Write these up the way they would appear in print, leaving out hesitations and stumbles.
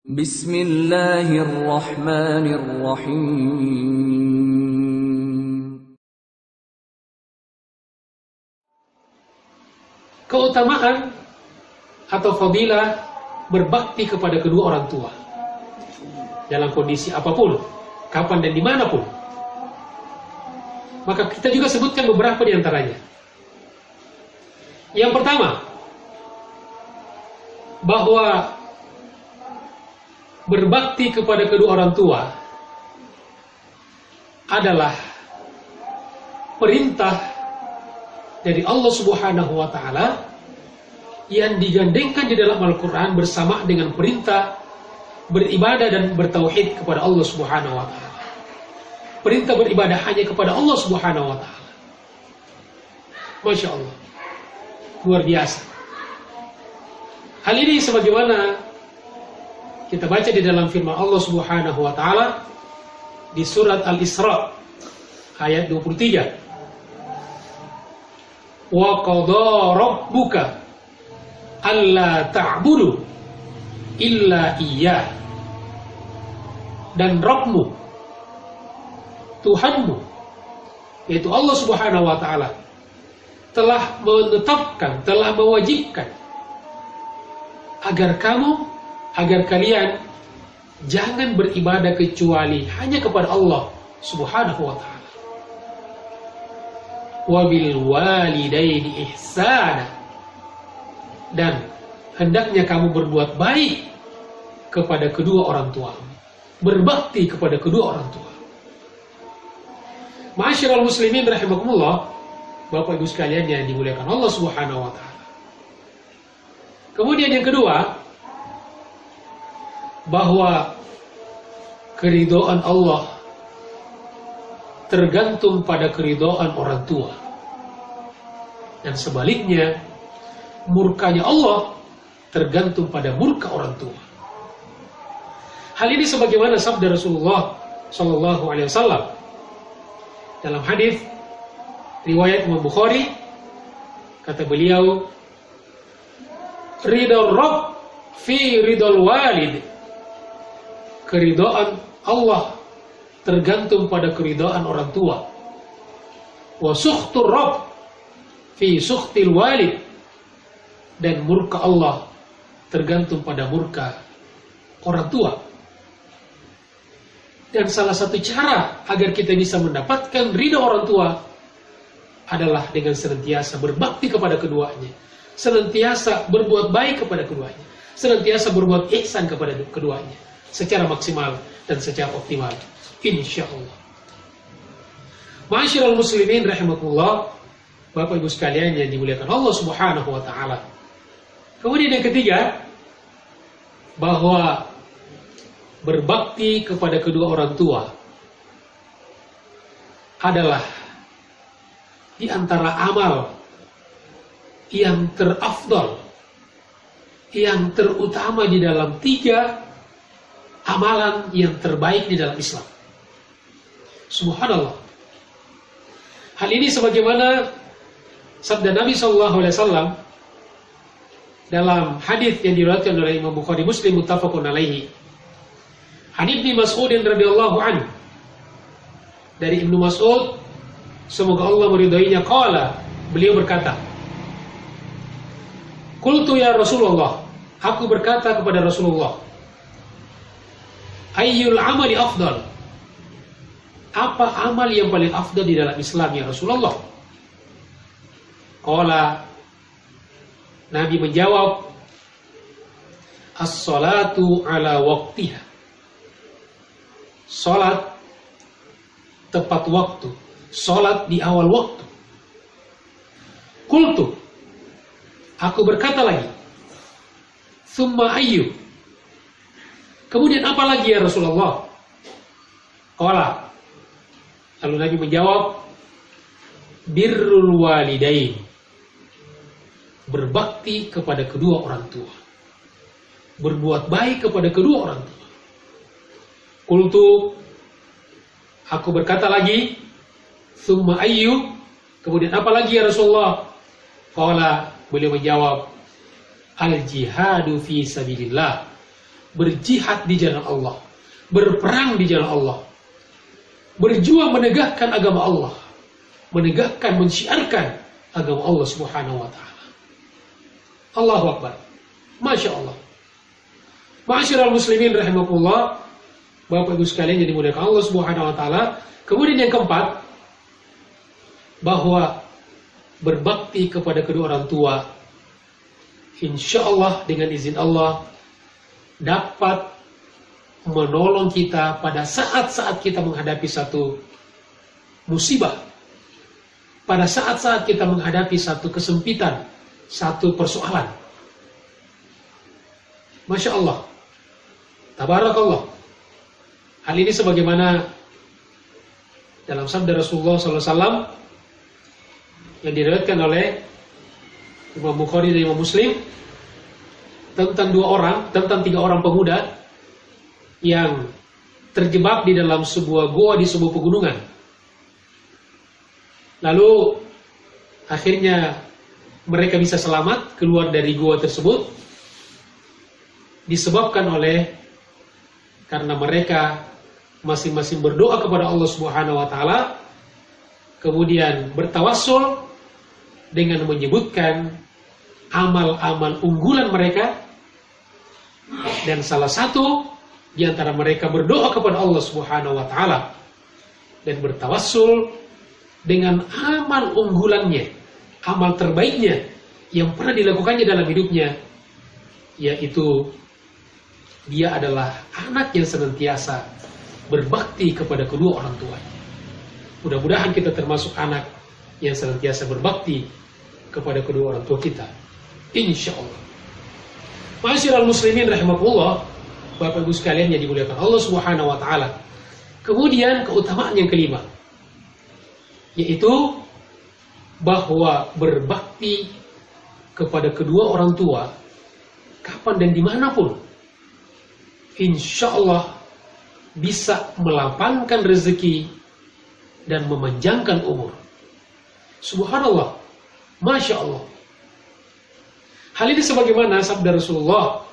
Bismillahirrahmanirrahim. Keutamaan atau fadilah berbakti kepada kedua orang tua dalam kondisi apapun, kapan dan dimanapun. Maka kita juga sebutkan beberapa di antaranya. Yang pertama, bahwa berbakti kepada kedua orang tua adalah perintah dari Allah Subhanahu wa Ta'ala yang digandengkan di dalam Al-Quran bersama dengan perintah beribadah dan bertauhid kepada Allah Subhanahu wa Ta'ala. Perintah beribadah hanya kepada Allah Subhanahu wa Ta'ala. Masya Allah, luar biasa. Hal ini sebagaimana kita baca di dalam firman Allah Subhanahu wa Ta'ala di surat Al-Isra ayat 23. Wa qadha rabbuka alla ta'budu illa iyyah. Dan Rabbmu, Tuhanmu, yaitu Allah Subhanahu wa Ta'ala, telah menetapkan, telah mewajibkan agar kalian jangan beribadah kecuali hanya kepada Allah Subhanahu wa Ta'ala. Wa bil walidaini ihsana. Dan hendaknya kamu berbuat baik kepada kedua orang tua, berbakti kepada kedua orang tua. Ma'asyiral muslimin rahimakumullah, Bapak Ibu sekalian yang dimuliakan Allah Subhanahu wa Ta'ala. Kemudian yang kedua, bahwa keridhaan Allah tergantung pada keridhaan orang tua, dan sebaliknya murkanya Allah tergantung pada murka orang tua. Hal ini sebagaimana sabda Rasulullah Shallallahu Alaihi Wasallam dalam hadis riwayat Imam Bukhari, kata beliau, ridha Rabb fi ridhal walid. Keridhaan Allah tergantung pada keridhaan orang tua. Wa sukhtur Rabb fi sukhtil walid. Dan murka Allah tergantung pada murka orang tua. Dan salah satu cara agar kita bisa mendapatkan ridha orang tua adalah dengan senantiasa berbakti kepada keduanya, senantiasa berbuat baik kepada keduanya, senantiasa berbuat ihsan kepada keduanya secara maksimal dan secara optimal, insyaallah. Ma'asyiral muslimin rahimakumullah, Bapak Ibu sekalian yang dimuliakan Allah Subhanahu wa Ta'ala. Kemudian yang ketiga, bahwa berbakti kepada kedua orang tua adalah di antara amal yang terafdal, yang terutama di dalam 3 amalan yang terbaik di dalam Islam. Subhanallah. Hal ini sebagaimana sabda Nabi SAW dalam hadis yang diriwayatkan oleh Imam Bukhari Muslim muttafaqun alaihi. An Ibnu Mas'ud radhiyallahu anhu, dari Ibnu Mas'ud, semoga Allah meridainya, qala, beliau berkata, qultu ya Rasulullah, aku berkata kepada Rasulullah, ayyul amali afdal, apa amal yang paling afdal di dalam Islam ya Rasulullah? Qala, Nabi menjawab, as-salatu ala waqtiha. Salat tepat waktu, salat di awal waktu. Qultu, aku berkata lagi, thumma ayyu, kemudian apa lagi ya Rasulullah? Qala, lalu Nabi menjawab, birrul walidain, berbakti kepada kedua orang tua, berbuat baik kepada kedua orang tua. Qultu, aku berkata lagi, thumma ayyu, kemudian apa lagi ya Rasulullah? Qala, beliau menjawab, al jihadu fi sabilillah, berjihad di jalan Allah, berperang di jalan Allah, berjuang menegakkan agama Allah, menegakkan, mensyiarkan agama Allah Subhanahu wa taala. Allahu Akbar. Masya Allah. Ma'asyiral muslimin rahimakumullah, Bapak Ibu sekalian yang dimuliakan Allah Subhanahu wa taala. Kemudian yang keempat, bahwa berbakti kepada kedua orang tua, insya Allah dengan izin Allah dapat menolong kita pada saat-saat kita menghadapi satu musibah, pada saat-saat kita menghadapi satu kesempitan, satu persoalan. Masya Allah, tabarakallah. Hal ini sebagaimana dalam sabda Rasulullah SAW yang diriwayatkan oleh Imam Bukhari dan Imam Muslim tentang tiga orang pemuda yang terjebak di dalam sebuah gua di sebuah pegunungan. Lalu akhirnya mereka bisa selamat keluar dari gua tersebut disebabkan karena mereka masing-masing berdoa kepada Allah Subhanahu wa taala, kemudian bertawassul dengan menyebutkan amal-amal unggulan mereka, dan salah satu di antara mereka berdoa kepada Allah Subhanahu wa taala dan bertawassul dengan amal unggulannya, amal terbaiknya yang pernah dilakukannya dalam hidupnya, yaitu dia adalah anak yang senantiasa berbakti kepada kedua orang tuanya. Mudah-mudahan kita termasuk anak yang senantiasa berbakti kepada kedua orang tua kita, insya Allah. Ma'asyiral muslimin rahimakumullah, Bapak Ibu sekalian yang dimuliakan Allah Subhanahu wa taala. Kemudian keutamaan yang kelima, yaitu bahwa berbakti kepada kedua orang tua kapan dan dimanapun, insya Allah bisa melapangkan rezeki dan memanjangkan umur. Subhanallah, Masya Allah. Hal ini sebagaimana sabda Rasulullah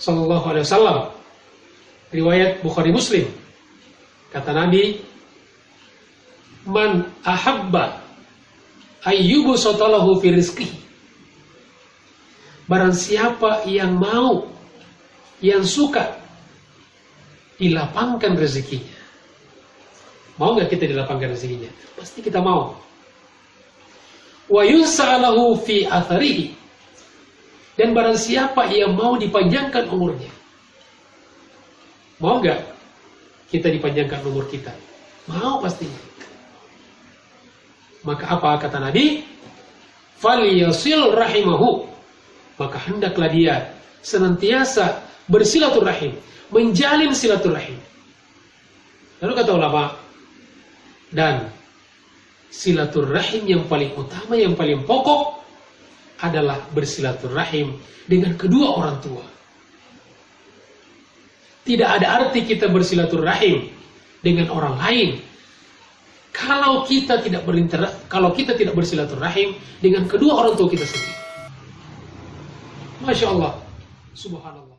Sallallahu Alaihi Wasallam, riwayat Bukhari Muslim. Kata Nabi, "Man ahabba ayyubu sotalahu fi rizqihi." Barang siapa yang mau, yang suka dilapangkan rezekinya. Mau nggak kita dilapangkan rezekinya? Pasti kita mau. Wa yunsa'alahu fi atharihi. Dan barang siapa yang mau dipanjangkan umurnya. Mau nggak kita dipanjangkan umur kita? Mau pastinya. Maka apa kata Nabi? Falyasil rahimahu. Maka hendaklah dia senantiasa bersilaturahim, menjalin silaturahim. Lalu kata ulama, dan silaturahim yang paling utama, yang paling pokok adalah bersilaturahim dengan kedua orang tua. Tidak ada arti kita bersilaturahim dengan orang lain kalau kita tidak bersilaturahim dengan kedua orang tua kita sendiri. Masya Allah, subhanallah.